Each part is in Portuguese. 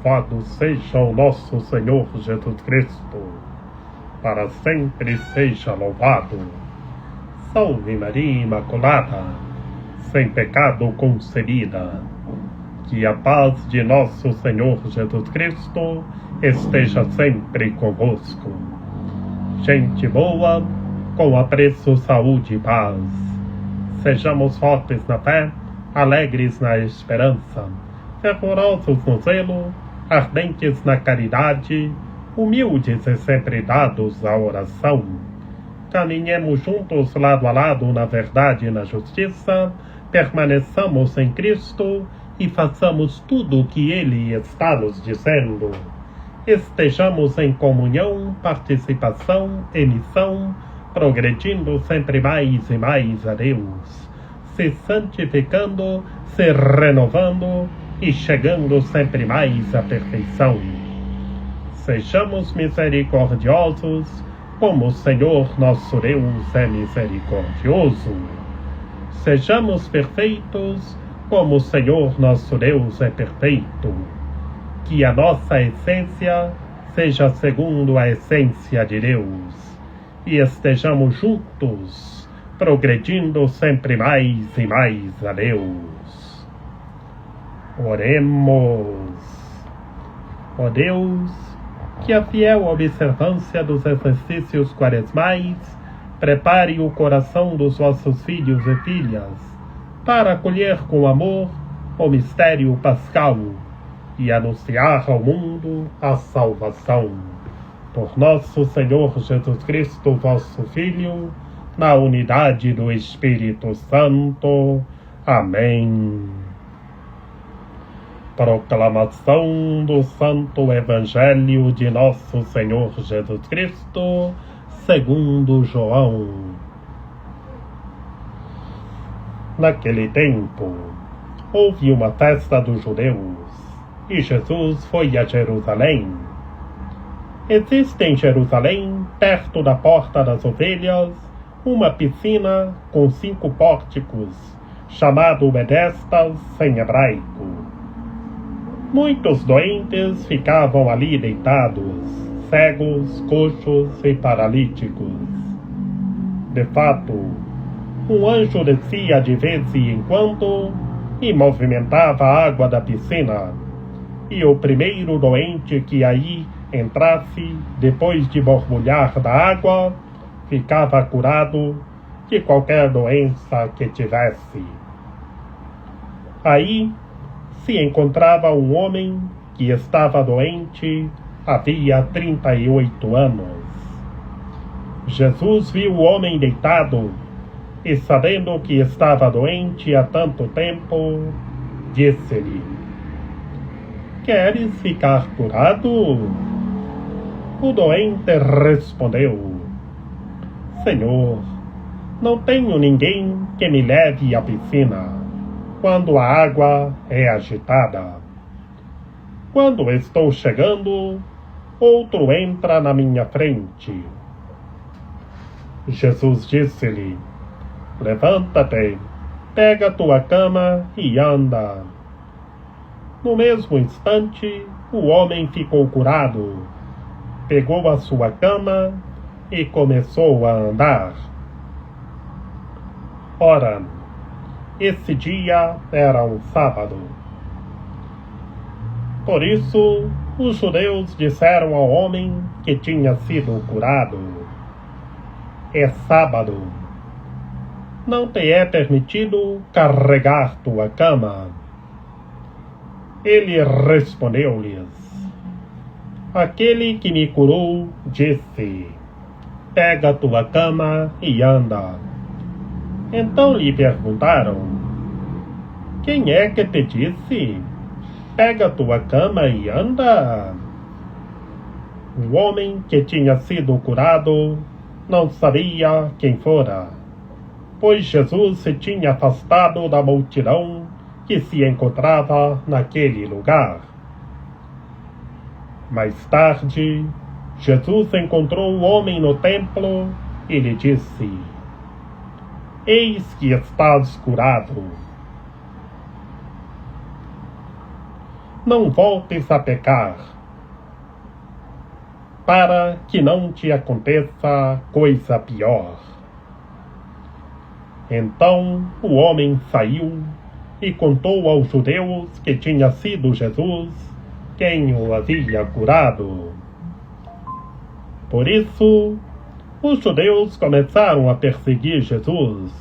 Louvado seja o nosso Senhor Jesus Cristo, para sempre seja louvado. Salve Maria Imaculada, sem pecado concebida. Que a paz de nosso Senhor Jesus Cristo esteja sempre convosco. Gente boa, com apreço, saúde e paz. Sejamos fortes na fé, alegres na esperança, fervorosos no zelo, ardentes na caridade, humildes e sempre dados à oração. Caminhemos juntos lado a lado na verdade e na justiça, permaneçamos em Cristo e façamos tudo o que Ele está nos dizendo. Estejamos em comunhão, participação e missão, progredindo sempre mais e mais a Deus, se santificando, se renovando e chegando sempre mais à perfeição. Sejamos misericordiosos, como o Senhor nosso Deus é misericordioso. Sejamos perfeitos, como o Senhor nosso Deus é perfeito. Que a nossa essência seja segundo a essência de Deus, e estejamos juntos, progredindo sempre mais e mais a Deus. Oremos. Ó Deus, que a fiel observância dos exercícios quaresmais prepare o coração dos vossos filhos e filhas para acolher com amor o mistério pascal e anunciar ao mundo a salvação. Por nosso Senhor Jesus Cristo, vosso Filho, na unidade do Espírito Santo. Amém. Proclamação do Santo Evangelho de nosso Senhor Jesus Cristo, segundo João. Naquele tempo, houve uma festa dos judeus, e Jesus foi a Jerusalém. Existe em Jerusalém, perto da Porta das Ovelhas, uma piscina com 5 pórticos, chamado Bedestas em hebraico. Muitos doentes ficavam ali deitados, cegos, coxos e paralíticos. De fato, um anjo descia de vez em quando e movimentava a água da piscina, e o primeiro doente que aí entrasse, depois de borbulhar da água, ficava curado de qualquer doença que tivesse. Aí se encontrava um homem que estava doente havia 38 anos. Jesus viu o homem deitado e, sabendo que estava doente há tanto tempo, disse-lhe: "Queres ficar curado?" O doente respondeu: "Senhor, não tenho ninguém que me leve à piscina quando a água é agitada. Quando estou chegando, outro entra na minha frente." Jesus disse-lhe: "Levanta-te, pega tua cama e anda." No mesmo instante, o homem ficou curado, pegou a sua cama e começou a andar. Ora, esse dia era um sábado. Por isso, os judeus disseram ao homem que tinha sido curado: "É sábado. Não te é permitido carregar tua cama." Ele respondeu-lhes: "Aquele que me curou disse: pega tua cama e anda." Então lhe perguntaram: "Quem é que te disse? Pega tua cama e anda." O homem que tinha sido curado não sabia quem fora, pois Jesus se tinha afastado da multidão que se encontrava naquele lugar. Mais tarde, Jesus encontrou o homem no templo e lhe disse: "Eis que estás curado. não voltes a pecar, para que não te aconteça coisa pior. Então o homem saiu e contou aos judeus que tinha sido Jesus quem o havia curado. Por isso, os judeus começaram a perseguir Jesus,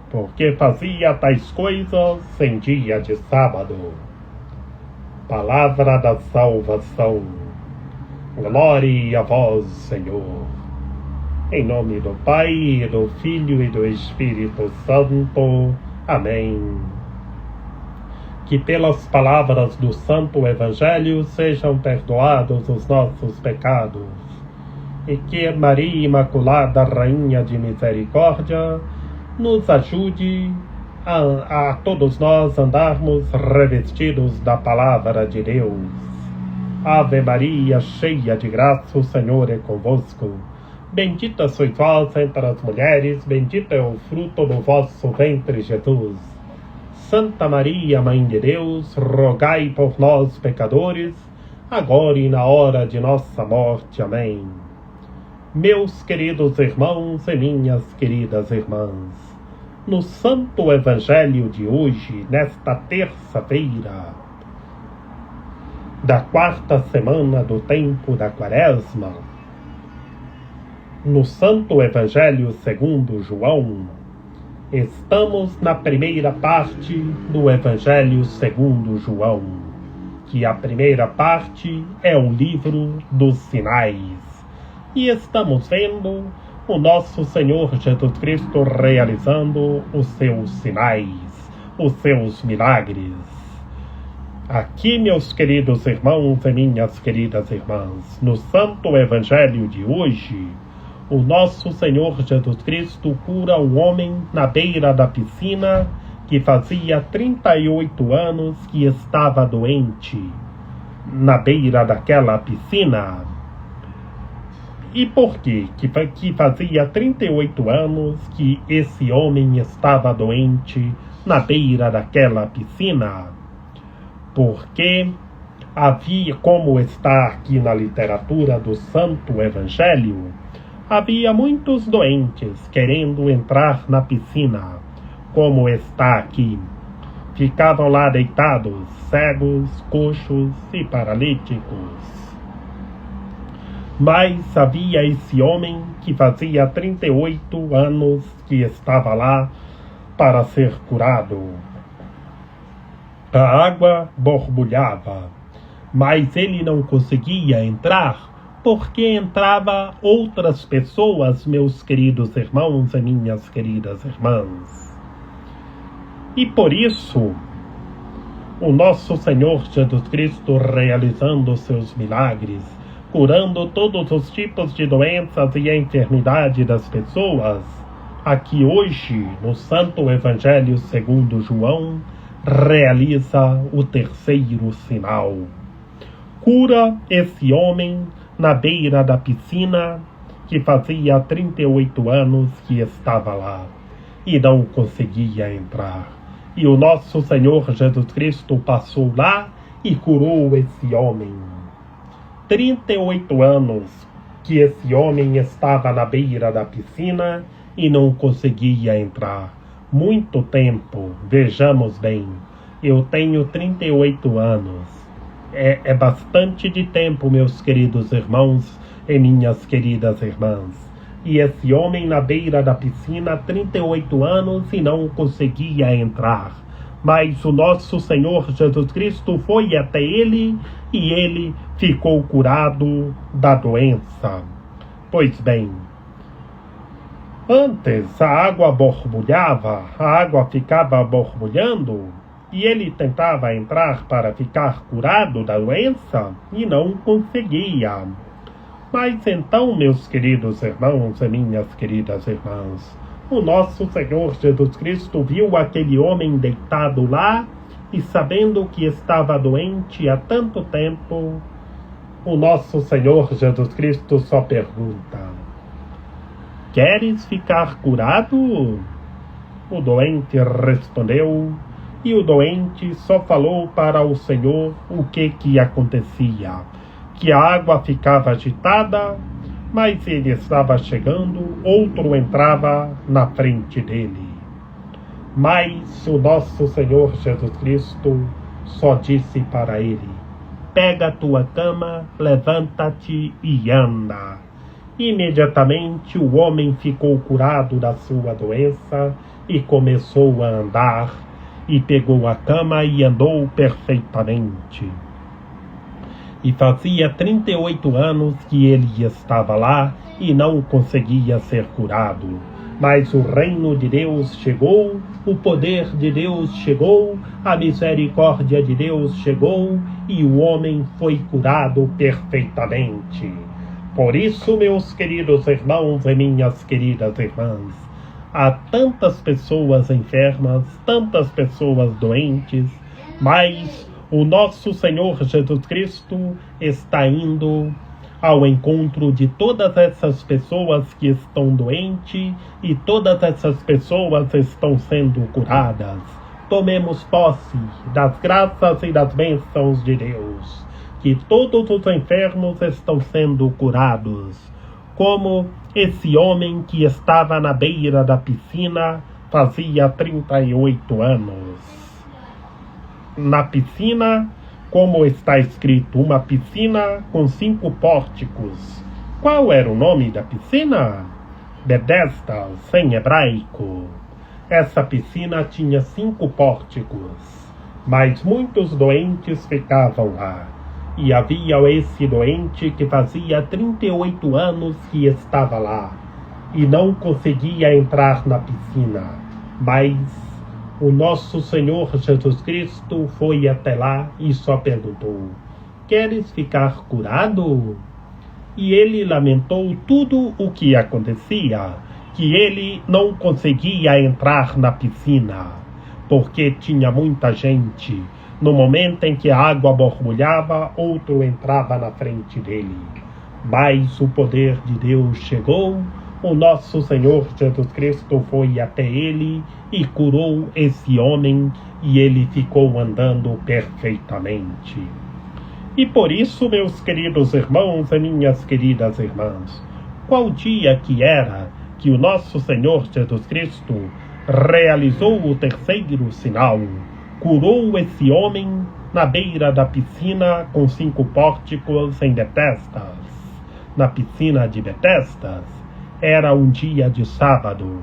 porque fazia tais coisas em dia de sábado. Palavra da salvação. Glória a vós, Senhor. Em nome do Pai, do Filho e do Espírito Santo. Amém. Que pelas palavras do Santo Evangelho sejam perdoados os nossos pecados, e que Maria Imaculada, Rainha de Misericórdia, nos ajude a todos nós andarmos revestidos da Palavra de Deus. Ave Maria, cheia de graça, o Senhor é convosco. Bendita sois vós entre as mulheres, bendito é o fruto do vosso ventre, Jesus. Santa Maria, Mãe de Deus, rogai por nós, pecadores, agora e na hora de nossa morte. Amém. Meus queridos irmãos e minhas queridas irmãs, no Santo Evangelho de hoje, nesta terça-feira da quarta semana do tempo da Quaresma, no Santo Evangelho segundo João, estamos na primeira parte do Evangelho segundo João, que a primeira parte é o livro dos sinais. E estamos vendo o nosso Senhor Jesus Cristo realizando os seus sinais, os seus milagres. Aqui, meus queridos irmãos e minhas queridas irmãs, no Santo Evangelho de hoje, o nosso Senhor Jesus Cristo cura um homem na beira da piscina que fazia 38 anos que estava doente, na beira daquela piscina. E por quê? Que fazia 38 anos que esse homem estava doente na beira daquela piscina? Porque havia, como está aqui na literatura do Santo Evangelho, havia muitos doentes querendo entrar na piscina, como está aqui. Ficavam lá deitados, cegos, coxos e paralíticos. Mas havia esse homem que fazia 38 anos que estava lá para ser curado. A água borbulhava, mas ele não conseguia entrar, porque entrava outras pessoas, meus queridos irmãos e minhas queridas irmãs. E por isso, o nosso Senhor Jesus Cristo, realizando seus milagres, curando todos os tipos de doenças e enfermidades das pessoas, aqui hoje, no Santo Evangelho segundo João, realiza o terceiro sinal. Cura esse homem na beira da piscina que fazia 38 anos que estava lá e não conseguia entrar. E o nosso Senhor Jesus Cristo passou lá e curou esse homem. 38 anos que esse homem estava na beira da piscina e não conseguia entrar. Muito tempo, vejamos bem, eu tenho 38 anos. É bastante de tempo, meus queridos irmãos e minhas queridas irmãs. E esse homem na beira da piscina, 38 anos e não conseguia entrar. Mas o nosso Senhor Jesus Cristo foi até ele e ele ficou curado da doença. Pois bem, antes a água borbulhava, a água ficava borbulhando e ele tentava entrar para ficar curado da doença e não conseguia. Mas então, meus queridos irmãos e minhas queridas irmãs, o nosso Senhor Jesus Cristo viu aquele homem deitado lá e, sabendo que estava doente há tanto tempo, o nosso Senhor Jesus Cristo só pergunta: queres ficar curado? O doente respondeu: e o doente só falou para o Senhor o que acontecia, que a água ficava agitada, mas ele estava chegando, outro entrava na frente dele. Mas o nosso Senhor Jesus Cristo só disse para ele: pega a tua cama, levanta-te e anda. Imediatamente o homem ficou curado da sua doença e começou a andar, e pegou a cama e andou perfeitamente. E fazia 38 anos que ele estava lá e não conseguia ser curado. Mas o reino de Deus chegou, o poder de Deus chegou, a misericórdia de Deus chegou e o homem foi curado perfeitamente. Por isso, meus queridos irmãos e minhas queridas irmãs, há tantas pessoas enfermas, tantas pessoas doentes, mas o nosso Senhor Jesus Cristo está indo ao encontro de todas essas pessoas que estão doentes e todas essas pessoas estão sendo curadas. Tomemos posse das graças e das bênçãos de Deus, que todos os enfermos estão sendo curados, como esse homem que estava na beira da piscina fazia 38 anos. Na piscina, como está escrito, uma piscina com 5 pórticos. Qual era o nome da piscina? Betesda, em hebraico. Essa piscina tinha 5 pórticos, mas muitos doentes ficavam lá. E havia esse doente que fazia 38 anos que estava lá e não conseguia entrar na piscina, mas o nosso Senhor Jesus Cristo foi até lá e só perguntou: queres ficar curado? E ele lamentou tudo o que acontecia, que ele não conseguia entrar na piscina, porque tinha muita gente. No momento em que a água borbulhava, outro entrava na frente dele. Mas o poder de Deus chegou, o nosso Senhor Jesus Cristo foi até ele e curou esse homem, e ele ficou andando perfeitamente. E por isso, meus queridos irmãos e minhas queridas irmãs, qual dia que era que o nosso Senhor Jesus Cristo realizou o terceiro sinal? Curou esse homem na beira da piscina com 5 pórticos em Betesda. Na piscina de Betesda era um dia de sábado.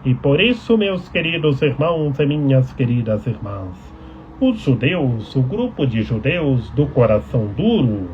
E por isso, meus queridos irmãos e minhas queridas irmãs, os judeus, o grupo de judeus do coração duro,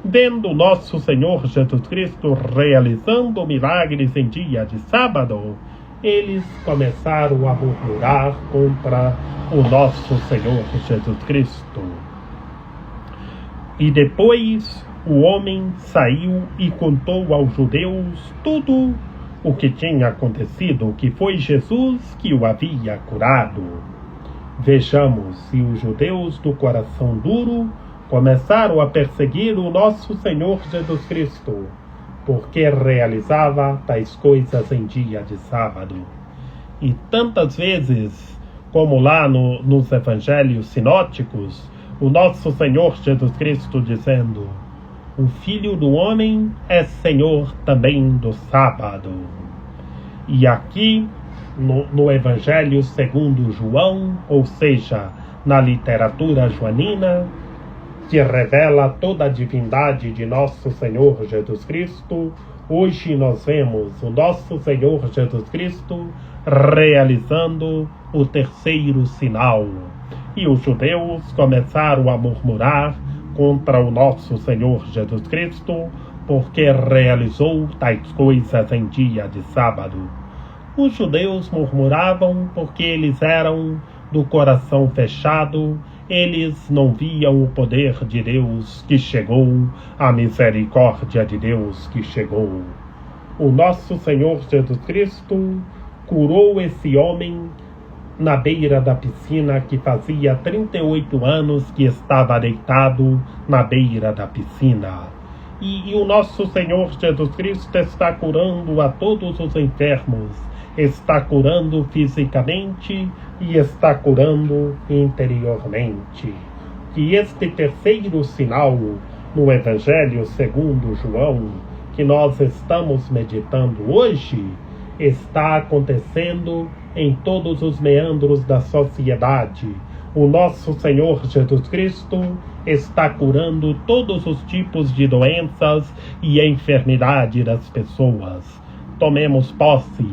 vendo nosso Senhor Jesus Cristo realizando milagres em dia de sábado, eles começaram a murmurar contra o nosso Senhor Jesus Cristo. E depois o homem saiu e contou aos judeus tudo o que tinha acontecido, que foi Jesus que o havia curado. Vejamos se os judeus do coração duro começaram a perseguir o nosso Senhor Jesus Cristo, porque realizava tais coisas em dia de sábado. E tantas vezes, como lá nos evangelhos sinóticos, o nosso Senhor Jesus Cristo dizendo: o Filho do Homem é Senhor também do sábado. E aqui, no Evangelho segundo João, ou seja, na literatura joanina, que revela toda a divindade de nosso Senhor Jesus Cristo, hoje nós vemos o nosso Senhor Jesus Cristo realizando o terceiro sinal. E os judeus começaram a murmurar contra o nosso Senhor Jesus Cristo, porque realizou tais coisas em dia de sábado. Os judeus murmuravam porque eles eram do coração fechado, eles não viam o poder de Deus que chegou, a misericórdia de Deus que chegou. O nosso Senhor Jesus Cristo curou esse homem na beira da piscina, que fazia 38 anos que estava deitado na beira da piscina. E o nosso Senhor Jesus Cristo está curando a todos os enfermos. está curando fisicamente e está curando interiormente. Que este terceiro sinal no Evangelho segundo João, que nós estamos meditando hoje, está acontecendo em todos os meandros da sociedade. O nosso Senhor Jesus Cristo está curando todos os tipos de doenças e enfermidade das pessoas. Tomemos posse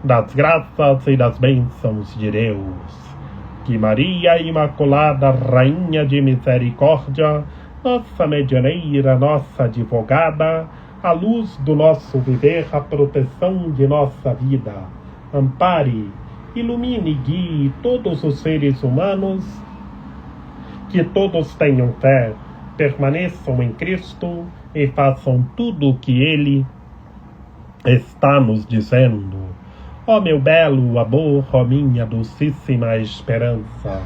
das graças e das bênçãos de Deus. Que Maria Imaculada, Rainha de Misericórdia, nossa medianeira, nossa advogada, a luz do nosso viver, a proteção de nossa vida, ampare, ilumine e guie todos os seres humanos, que todos tenham fé, permaneçam em Cristo e façam tudo o que Ele está nos dizendo. Ó meu belo amor, ó minha docíssima esperança,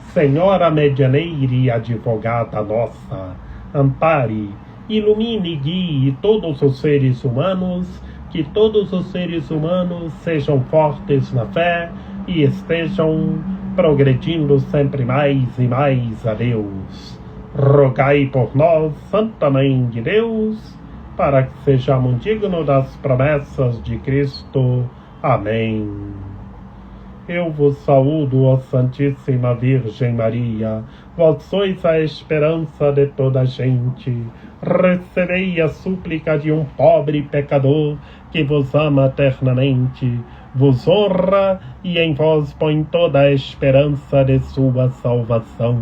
Senhora medianeira e advogada nossa, ampare, ilumine e guie todos os seres humanos, que todos os seres humanos sejam fortes na fé e estejam progredindo sempre mais e mais a Deus. Rogai por nós, Santa Mãe de Deus, para que sejamos dignos das promessas de Cristo. Amém. Eu vos saúdo, ó Santíssima Virgem Maria, vós sois a esperança de toda a gente. Recebei a súplica de um pobre pecador que vos ama eternamente, vos honra e em vós põe toda a esperança de sua salvação.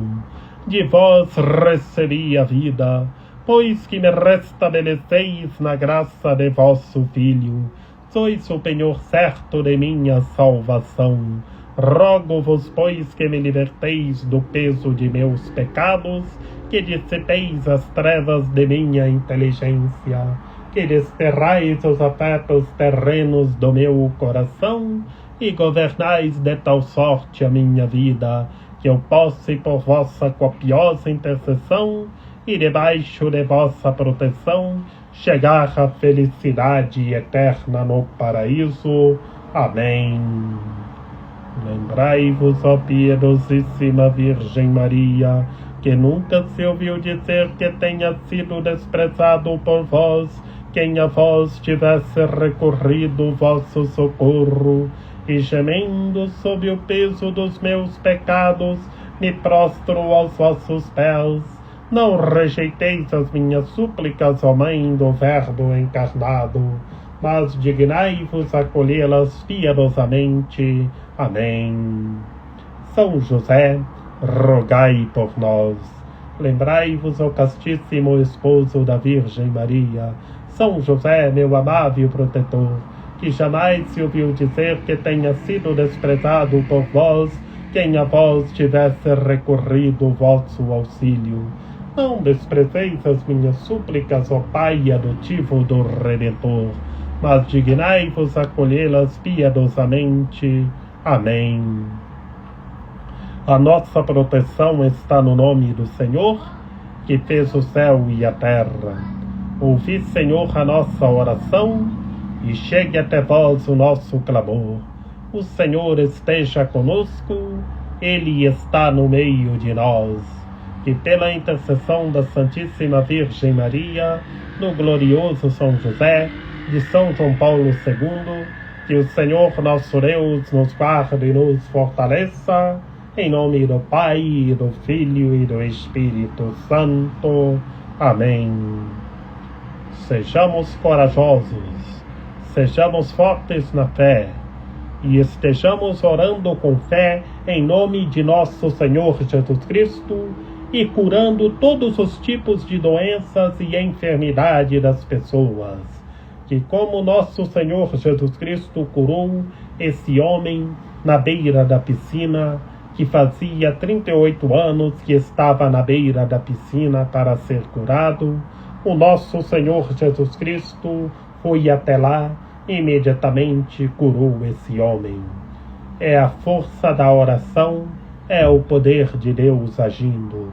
De vós recebi a vida, pois que me restabeleceis na graça de vosso Filho. Sois o penhor certo de minha salvação. Rogo-vos, pois, que me liberteis do peso de meus pecados, que dissipeis as trevas de minha inteligência, que desterrais os afetos terrenos do meu coração e governais de tal sorte a minha vida, que eu possa, por vossa copiosa intercessão e debaixo de vossa proteção, chegar à felicidade eterna no paraíso. Amém. Lembrai-vos, ó piedosíssima Virgem Maria, que nunca se ouviu dizer que tenha sido desprezado por vós quem a vós tivesse recorrido o vosso socorro, e gemendo sob o peso dos meus pecados, me prostro aos vossos pés. Não rejeiteis as minhas súplicas, ó Mãe do Verbo encarnado, mas dignai-vos acolhê-las piedosamente. Amém. São José, rogai por nós. Lembrai-vos, ó castíssimo esposo da Virgem Maria, São José, meu amável protetor, que jamais se ouviu dizer que tenha sido desprezado por vós quem a vós tivesse recorrido o vosso auxílio. Não desprezeis as minhas súplicas, ó Pai adotivo do Redentor, mas dignai-vos acolhê-las piedosamente. Amém. A nossa proteção está no nome do Senhor, que fez o céu e a terra. Ouvi, Senhor, a nossa oração, e chegue até vós o nosso clamor. O Senhor esteja conosco, Ele está no meio de nós. Que pela intercessão da Santíssima Virgem Maria, do glorioso São José, de São João Paulo II, que o Senhor nosso Deus nos guarde e nos fortaleça, em nome do Pai, do Filho e do Espírito Santo. Amém. Sejamos corajosos, sejamos fortes na fé, e estejamos orando com fé em nome de nosso Senhor Jesus Cristo, e curando todos os tipos de doenças e enfermidade das pessoas. Que como nosso Senhor Jesus Cristo curou esse homem na beira da piscina, que fazia 38 anos que estava na beira da piscina para ser curado, o nosso Senhor Jesus Cristo foi até lá e imediatamente curou esse homem. É a força da oração, é o poder de Deus agindo.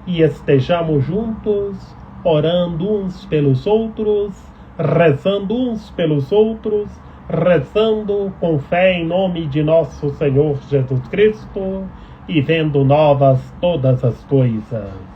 E estejamos juntos, orando uns pelos outros, rezando uns pelos outros, rezando com fé em nome de nosso Senhor Jesus Cristo e vendo novas todas as coisas.